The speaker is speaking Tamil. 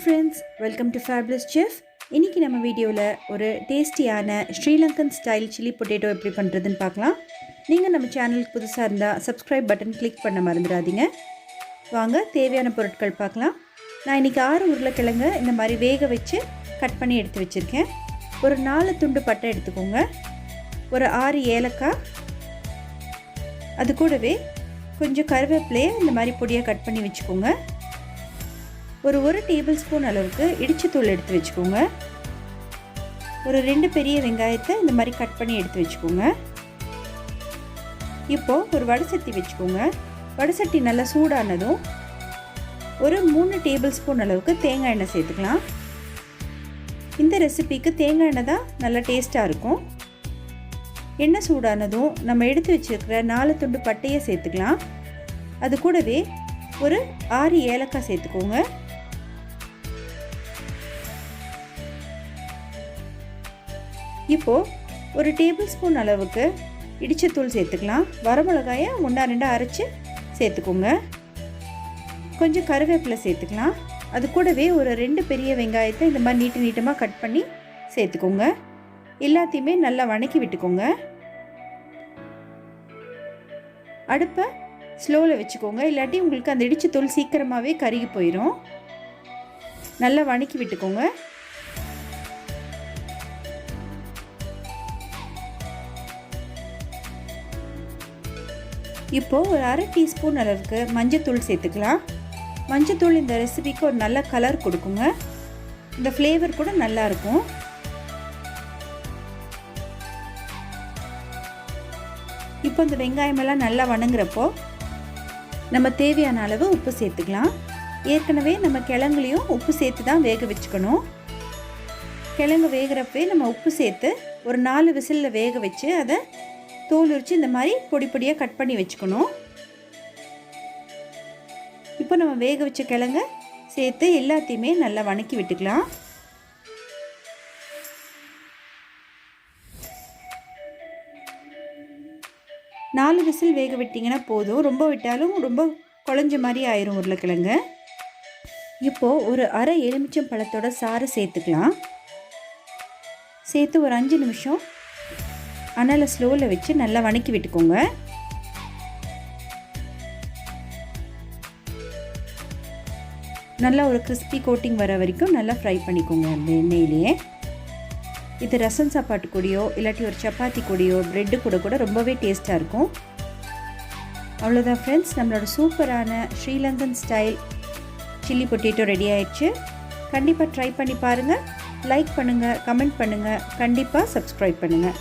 friends, welcome to Fabulous Chef. இன்னைக்கு நம்ம வீடியோல ஒரு டேஸ்டியான ஸ்ரீலங்கன் ஸ்டைல் சில்லி பொட்டேட்டோ எப்படி பண்றதுன்னு பார்க்கலாம். நீங்க நம்ம சேனலுக்கு புதுசா இருந்தா subscribe பட்டன் கிளிக் பண்ண மறந்துடாதீங்க. வாங்க தேவையான பொருட்கள் பார்க்கலாம். நான் இன்னைக்கு 6 உருளைக்கிழங்கு இந்த மாதிரி வேக வச்சு கட் பண்ணி எடுத்து வச்சிருக்கேன். ஒரு 4 துண்டு பட்டை எடுத்துக்கோங்க. ஒரு 6 ஏலக்காய். அது கூடவே கொஞ்சம் கருவேப்பிலையை இந்த மாதிரி பொடியாக கட் பண்ணி வச்சுக்கோங்க. ஒரு 1 டேபிள் ஸ்பூன் அளவுக்கு இடிச்ச தூள் எடுத்து வச்சுக்கோங்க. ஒரு 2 பெரிய வெங்காயத்தை இந்த மாதிரி கட் பண்ணி எடுத்து வச்சுக்கோங்க. இப்போது ஒரு வடைசட்டி வச்சுக்கோங்க. வடைசட்டி நல்லா சூடானதும் ஒரு 3 டேபிள் ஸ்பூன் அளவுக்கு தேங்காய் எண்ணெய் சேர்த்துக்கலாம். இந்த ரெசிபிக்கு தேங்காய் எண்ணெய் தான் நல்லா டேஸ்ட்டாக இருக்கும். எண்ணெய் சூடானதும் நம்ம எடுத்து வச்சுருக்கிற 4 துண்டு பட்டையை சேர்த்துக்கலாம். அது கூடவே ஒரு 6 ஏலக்காய் சேர்த்துக்கோங்க. இப்போது ஒரு டேபிள் ஸ்பூன் அளவுக்கு இடிச்ச தூள் சேர்த்துக்கலாம். வரமிளகாயை 1-2 அரைச்சி சேர்த்துக்கோங்க. கொஞ்சம் கருவேப்பிலை சேர்த்துக்கலாம். அது கூடவே ஒரு 2 பெரிய வெங்காயத்தை இந்த மாதிரி நீட்டமாக கட் பண்ணி சேர்த்துக்கோங்க. எல்லாத்தையுமே நல்லா வணக்கி விட்டுக்கோங்க. அடுப்பை ஸ்லோவில் வச்சுக்கோங்க, இல்லாட்டி உங்களுக்கு அந்த இடிச்ச தூள் சீக்கிரமாகவே கருகி போயிடும். நல்லா வணக்கி விட்டுக்கோங்க. இப்போது ஒரு 1/2 டீஸ்பூன் அளவுக்கு மஞ்சத்தூள் சேர்த்துக்கலாம். மஞ்சத்தூள் இந்த ரெசிபிக்கு ஒரு நல்ல கலர் கொடுக்குங்க. இந்த ஃப்ளேவர் கூட நல்லாயிருக்கும். இப்போ இந்த வெங்காயமெல்லாம் நல்லா வணங்குறப்போ நம்ம தேவையான அளவு உப்பு சேர்த்துக்கலாம். ஏற்கனவே நம்ம கிழங்குலையும் உப்பு சேர்த்து தான் வேக வச்சுக்கணும். கிழங்கு வேகிறப்பவே நம்ம உப்பு சேர்த்து ஒரு 4 விசிலில் வேக வச்சு அதை தோல் உரித்து இந்த மாதிரி பொடி பொடியாக கட் பண்ணி வச்சுக்கணும். இப்போ நம்ம வேக வச்ச கிழங்க சேர்த்து எல்லாத்தையுமே நல்லா வணக்கி விட்டுக்கலாம். நாலு விசில் வேக விட்டிங்கன்னா போதும். ரொம்ப விட்டாலும் ரொம்ப குழஞ்ச மாதிரி ஆயிரும் உருளைக்கிழங்கு. இப்போது ஒரு 1/2 எலுமிச்சம் பழத்தோட சாறு சேர்த்துக்கலாம். சேர்த்து ஒரு 5 நிமிஷம் அனலை ஸ்லோவில் வச்சு நல்லா வணக்கி விட்டுக்கோங்க. நல்லா ஒரு கிறிஸ்பி கோட்டிங் வர வரைக்கும் நல்லா ஃப்ரை பண்ணிக்கோங்க அந்த எண்ணெயிலேயே. இது ரசம் சாப்பாட்டு கூடயோ இல்லாட்டி ஒரு சப்பாத்தி கூடயோ ப்ரெட்டு கூட ரொம்பவே டேஸ்ட்டாக இருக்கும். அவ்வளோதான் ஃப்ரெண்ட்ஸ், நம்மளோட சூப்பரான Sri Lankan style chilli potato ready ஆயிடுச்சு. கண்டிப்பாக ட்ரை பண்ணி பாருங்கள். லைக் பண்ணுங்கள், கமெண்ட் பண்ணுங்கள், கண்டிப்பாக சப்ஸ்கிரைப் பண்ணுங்கள்.